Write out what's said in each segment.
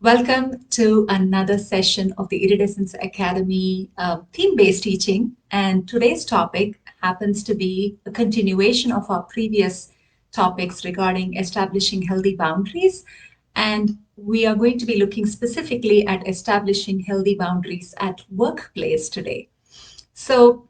Welcome to another session of the Iridescence Academy theme-based teaching. And today's topic happens to be a continuation of our previous topics regarding establishing healthy boundaries. And we are going to be looking specifically at establishing healthy boundaries at workplace today. So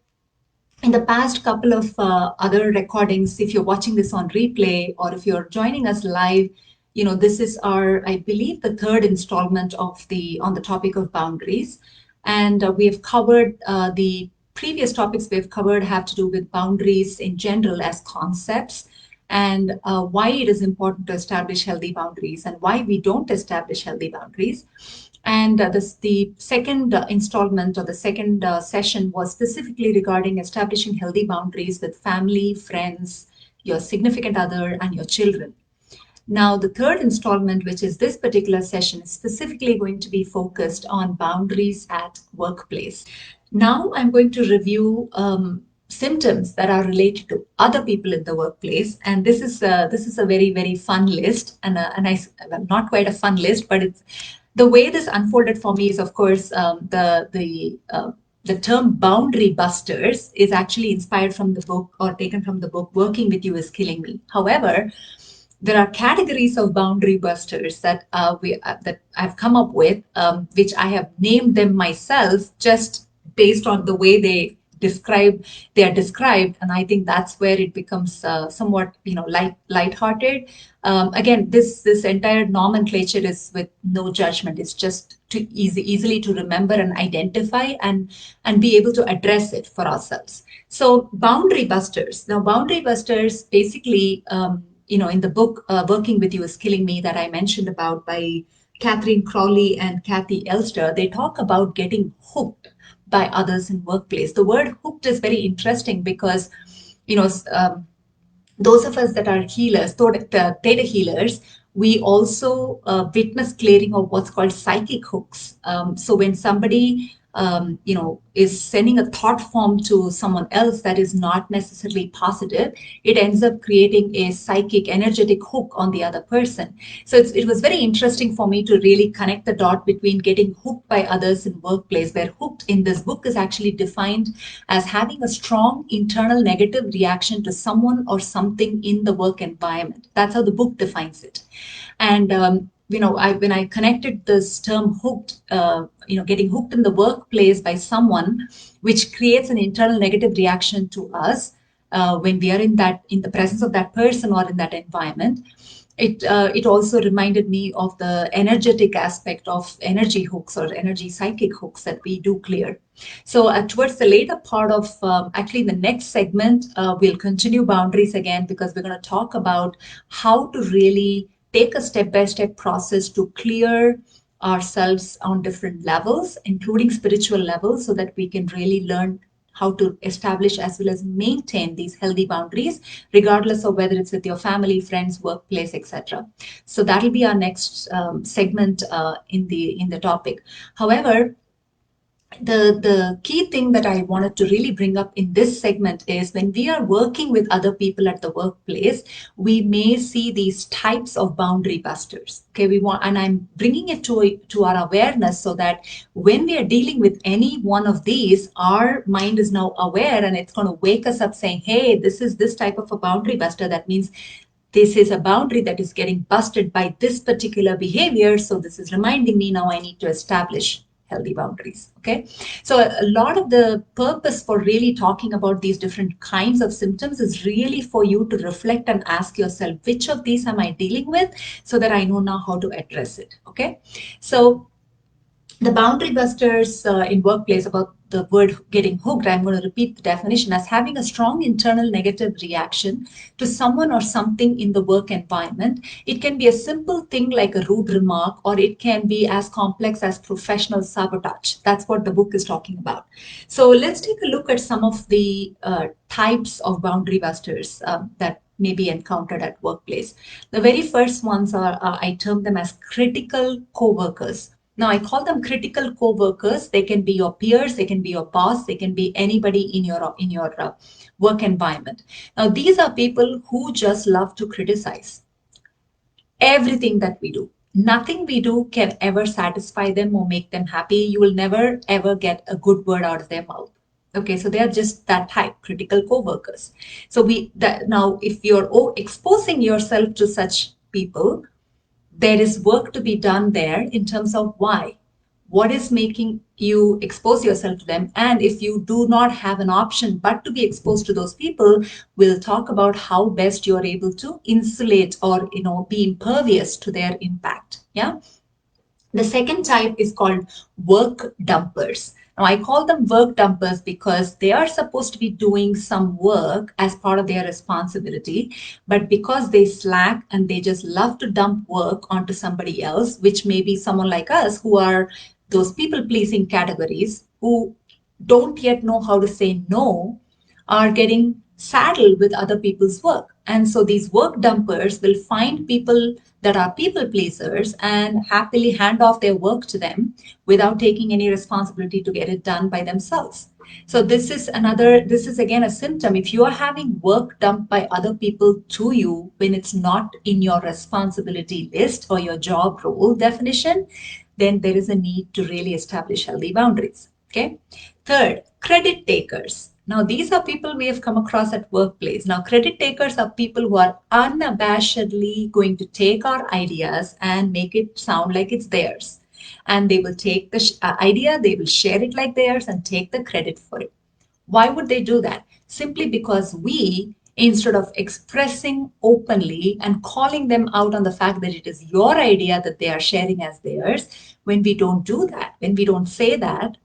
in the past couple of other recordings, if you're watching this on replay or if you're joining us live, this is our, I believe, the third installment of on the topic of boundaries. And we have covered the previous topics we've covered have to do with boundaries in general as concepts, and why it is important to establish healthy boundaries and why we don't establish healthy boundaries. And the second installment or the second session was specifically regarding establishing healthy boundaries with family, friends, your significant other, and your children. Now, the third installment, which is this particular session, is specifically going to be focused on boundaries at workplace. Now, I'm going to review symptoms that are related to other people in the workplace, and this is a very, very fun list, and well, not quite a fun list, but it's the way this unfolded for me is, of course, the term boundary busters is actually inspired from the book or taken from the book Working With You Is Killing Me. However, there are categories of boundary busters that that I've come up with, which I have named them myself just based on the way they are described, and I think that's where it becomes somewhat lighthearted. Again, this entire nomenclature is with no judgment. It's just to easily to remember and identify and be able to address it for ourselves. So boundary busters. Now, boundary busters basically, in the book Working With You Is Killing Me that I mentioned about by Catherine Crowley and Kathy Elster, they talk about getting hooked by others in workplace. The word hooked is very interesting because, those of us that are healers, Theta healers, we also witness clearing of what's called psychic hooks. So when somebody is sending a thought form to someone else that is not necessarily positive, it ends up creating a psychic, energetic hook on the other person. So it was very interesting for me to really connect the dot between getting hooked by others in workplace, where hooked in this book is actually defined as having a strong internal negative reaction to someone or something in the work environment. That's how the book defines it. And when I connected this term hooked, getting hooked in the workplace by someone, which creates an internal negative reaction to us when we are in the presence of that person or in that environment. It also reminded me of the energetic aspect of energy hooks or energy psychic hooks that we do clear. So towards the later part of actually the next segment, we'll continue boundaries again, because we're going to talk about how to really take a step-by-step process to clear ourselves on different levels, including spiritual levels, so that we can really learn how to establish as well as maintain these healthy boundaries, regardless of whether it's with your family, friends, workplace, etc. So that'll be our next segment in the topic. However, the key thing that I wanted to really bring up in this segment is when we are working with other people at the workplace, we may see these types of boundary busters. Okay, and I'm bringing it to our awareness so that when we are dealing with any one of these, our mind is now aware and it's going to wake us up saying, hey, this is this type of a boundary buster. That means this is a boundary that is getting busted by this particular behavior. So this is reminding me now I need to establish healthy boundaries. Okay, so a lot of the purpose for really talking about these different kinds of symptoms is really for you to reflect and ask yourself, which of these am I dealing with, so that I know now how to address it. Okay, so the boundary busters in workplace, about the word getting hooked, I'm going to repeat the definition as having a strong internal negative reaction to someone or something in the work environment. It can be a simple thing like a rude remark, or it can be as complex as professional sabotage. That's what the book is talking about. So let's take a look at some of the types of boundary busters that may be encountered at workplace. The very first ones are, I term them as critical co-workers. Now, I call them critical co-workers. They can be your peers, they can be your boss, they can be anybody in your work environment. Now, these are people who just love to criticize everything that we do. nothing we do can ever satisfy them or make them happy. You will never ever get a good word out of their mouth. Okay, so they are just that type, critical co-workers. So now if you're exposing yourself to such people, there is work to be done there in terms of why. What is making you expose yourself to them? And if you do not have an option but to be exposed to those people, we'll talk about how best you're able to insulate or be impervious to their impact. Yeah. The second type is called work dumpers. Now, I call them work dumpers because they are supposed to be doing some work as part of their responsibility, but because they slack and they just love to dump work onto somebody else, which may be someone like us who are those people pleasing categories who don't yet know how to say no, are getting saddled with other people's work. And so these work dumpers will find people that are people pleasers and happily hand off their work to them without taking any responsibility to get it done by themselves. So this is again a symptom. If you are having work dumped by other people to you when it's not in your responsibility list or your job role definition, then there is a need to really establish healthy boundaries. Okay. Third, credit takers. Now, these are people we have come across at workplace. Now, credit takers are people who are unabashedly going to take our ideas and make it sound like it's theirs. And they will take the idea, they will share it like theirs and take the credit for it. Why would they do that? Simply because we, instead of expressing openly and calling them out on the fact that it is your idea that they are sharing as theirs, when we don't do that, when we don't say that,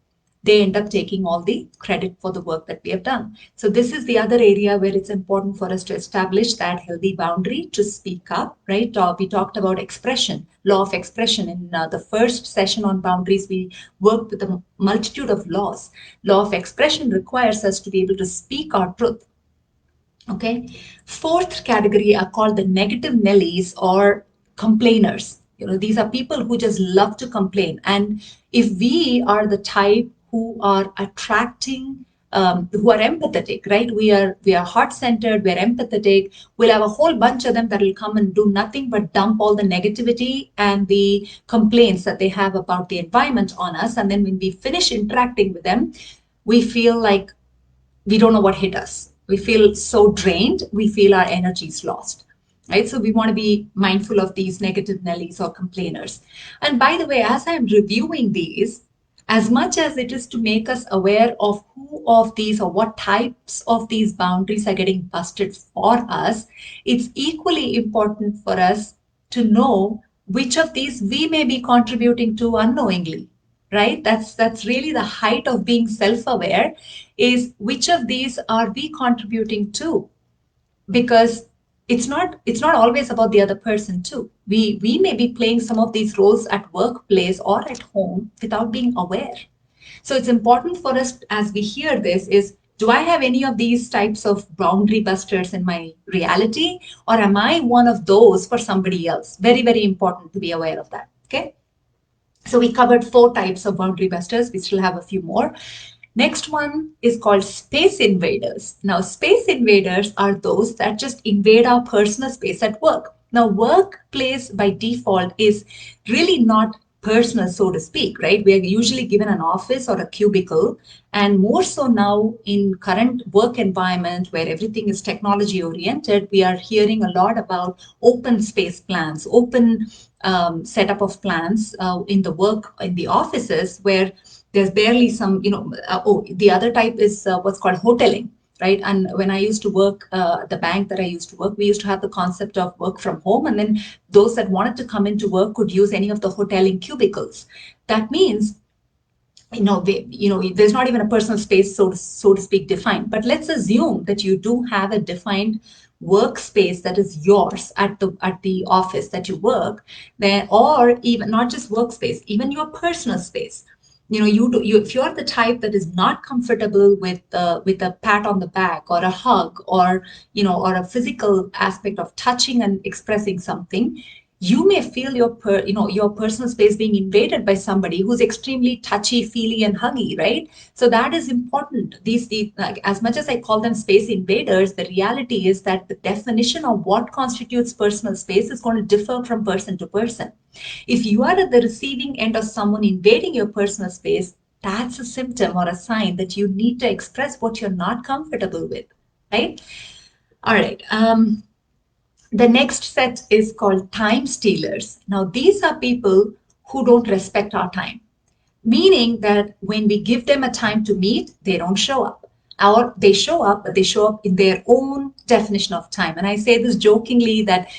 they end up taking all the credit for the work that we have done. So this is the other area where it's important for us to establish that healthy boundary to speak up, right? We talked about expression, law of expression. In the first session on boundaries, we worked with a multitude of laws. Law of expression requires us to be able to speak our truth. Okay. Fourth category are called the negative Nellies or complainers. These are people who just love to complain. And if we are the type who are attracting, who are empathetic, right? We are heart-centered, we're empathetic. We'll have a whole bunch of them that will come and do nothing but dump all the negativity and the complaints that they have about the environment on us. And then when we finish interacting with them, we feel like we don't know what hit us. We feel so drained. We feel our energy is lost. Right? So we want to be mindful of these negative Nellies or complainers. And by the way, as I'm reviewing these, as much as it is to make us aware of who of these or what types of these boundaries are getting busted for us, it's equally important for us to know which of these we may be contributing to unknowingly, right? That's really the height of being self-aware, is which of these are we contributing to? Because it's not always about the other person too. We may be playing some of these roles at workplace or at home without being aware. So it's important for us as we hear this is, do I have any of these types of boundary busters in my reality, or am I one of those for somebody else? Very, very important to be aware of that. Okay. So we covered 4 types of boundary busters. We still have a few more. Next one is called space invaders. Now, space invaders are those that just invade our personal space at work. Now, workplace by default is really not personal, so to speak, right? We are usually given an office or a cubicle, and more so now in current work environment where everything is technology oriented, we are hearing a lot about open space plans, open setup of plans in the offices where there's barely some, the other type is what's called hoteling, right? And when I used to work at the bank that I used to work, we used to have the concept of work from home. And then those that wanted to come into work could use any of the hoteling cubicles. That means, there's not even a personal space, so to speak, defined. But let's assume that you do have a defined workspace that is yours at the office that you work, then, or even not just workspace, even your personal space. If you're the type that is not comfortable with a pat on the back or a hug or or a physical aspect of touching and expressing something, you may feel your personal space being invaded by somebody who's extremely touchy feely and huggy, right? So that is important. These like, as much as I call them space invaders, the reality is that the definition of what constitutes personal space is going to differ from person to person. If you are at the receiving end of someone invading your personal space, that's a symptom or a sign that you need to express what you're not comfortable with, right? All right. The next set is called time stealers. Now, these are people who don't respect our time, meaning that when we give them a time to meet, they don't show up. Or they show up, but they show up in their own definition of time. And I say this jokingly that,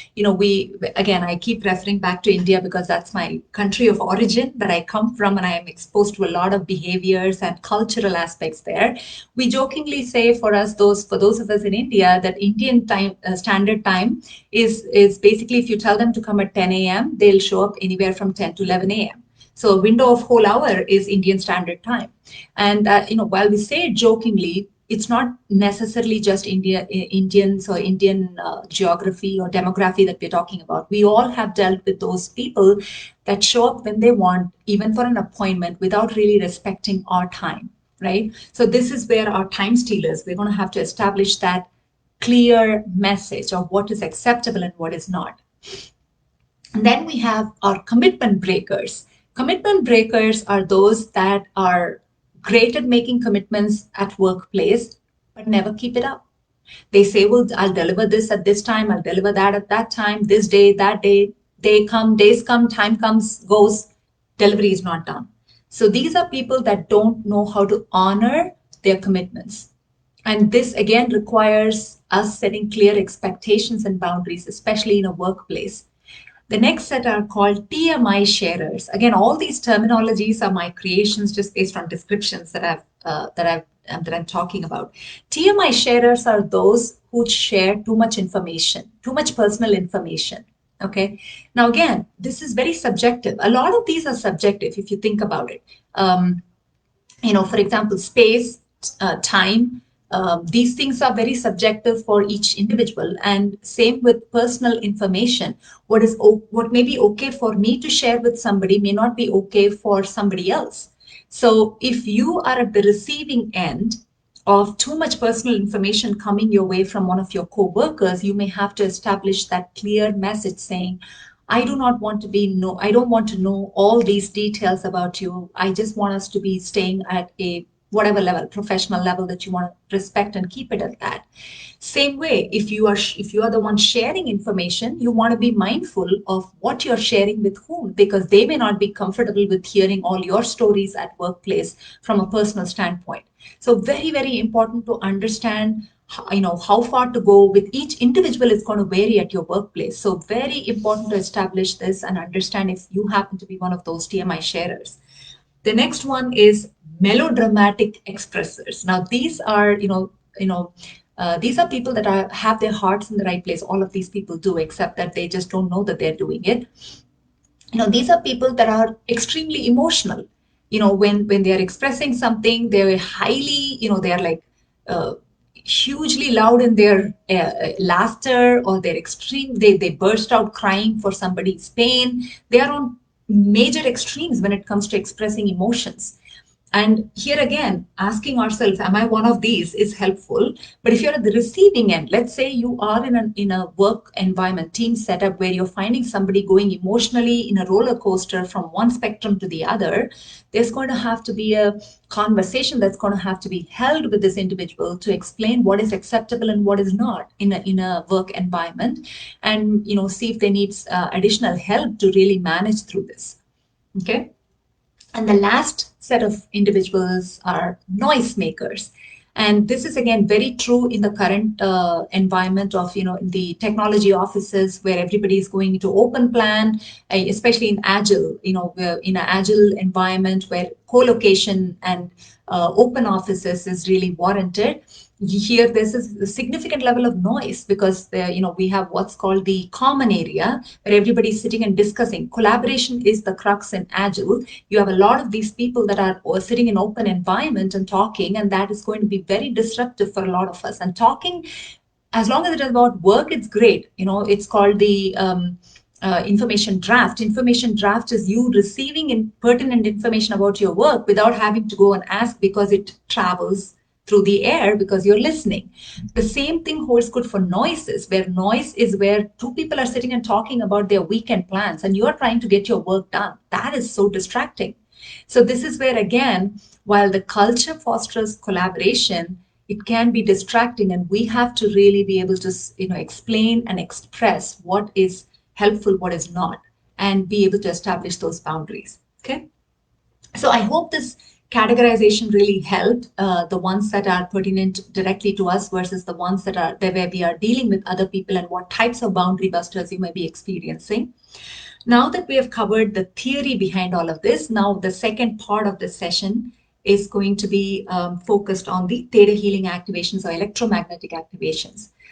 again, I keep referring back to India because that's my country of origin that I come from, and I am exposed to a lot of behaviors and cultural aspects there. We jokingly say for those of us in India, that Indian time, standard time is basically, if you tell them to come at 10 a.m., they'll show up anywhere from 10 to 11 a.m. So a window of whole hour is Indian Standard Time. And, while we say it jokingly, it's not necessarily just Indians or Indian geography or demography that we're talking about. We all have dealt with those people that show up when they want, even for an appointment, without really respecting our time, right? So this is where our time stealers, we're going to have to establish that clear message of what is acceptable and what is not. And then we have our commitment breakers. Commitment breakers are those that are great at making commitments at workplace, but never keep it up. They say, well, I'll deliver this at this time, I'll deliver that at that time, this day, that day. Days come, time comes, goes, delivery is not done. So these are people that don't know how to honor their commitments. And this again requires us setting clear expectations and boundaries, especially in a workplace. The next set are called Tmi Sharers. Again, all these terminologies are my creations just based on descriptions that I'm talking about. Tmi Sharers are those who share too much information, too much personal information. Okay. Now, again, this is very subjective. A lot of these are subjective if you think about it. For example, space, time, these things are very subjective for each individual, and same with personal information. What may be okay for me to share with somebody may not be okay for somebody else. So if you are at the receiving end of too much personal information coming your way from one of your co-workers, you may have to establish that clear message saying, I don't want to know all these details about you. I just want us to be staying at a whatever level, professional level that you want to respect and keep it at that. Same way, if you are the one sharing information, you want to be mindful of what you're sharing with whom, because they may not be comfortable with hearing all your stories at workplace from a personal standpoint. So very, very important to understand how far to go with each individual is going to vary at your workplace. So very important to establish this and understand if you happen to be one of those Tmi sharers. The next one is melodramatic expressors. Now these are these are people that have their hearts in the right place. All of these people do, except that they just don't know that they're doing it. These are people that are extremely emotional. When they are expressing something, they're highly, they are like hugely loud in their laughter, or they're extreme. They burst out crying for somebody's pain. They are on major extremes when it comes to expressing emotions. And here again, asking ourselves, am I one of these, is helpful. But if you're at the receiving end, let's say you are in a work environment, team setup, where you're finding somebody going emotionally in a roller coaster from one spectrum to the other, there's going to have to be a conversation that's going to have to be held with this individual to explain what is acceptable and what is not in a work environment, and see if they need additional help to really manage through this. Okay. And the last set of individuals are noise makers. And this is again very true in the current environment of, in the technology offices where everybody is going into open plan, especially in agile, we're in an agile environment where co-location and open offices is really warranted. Here there's a significant level of noise because we have what's called the common area where everybody's sitting and discussing. Collaboration is the crux in agile. You have a lot of these people that are sitting in open environment and talking, and that is going to be very disruptive for a lot of us. And talking, as long as it is about work, it's great. It's called the information draft. Information draft is you receiving pertinent information about your work without having to go and ask, because it travels through the air because you're listening. The same thing holds good for noises, where noise is where two people are sitting and talking about their weekend plans and you're trying to get your work done. That is so distracting. So this is where, again, while the culture fosters collaboration, it can be distracting, and we have to really be able to, explain and express what is helpful, what is not, and be able to establish those boundaries. Okay. So I hope this categorization really helped, the ones that are pertinent directly to us versus the ones that are where we are dealing with other people and what types of boundary busters you may be experiencing. Now that we have covered the theory behind all of this, now the second part of this session is going to be focused on the theta healing activations or electromagnetic activations.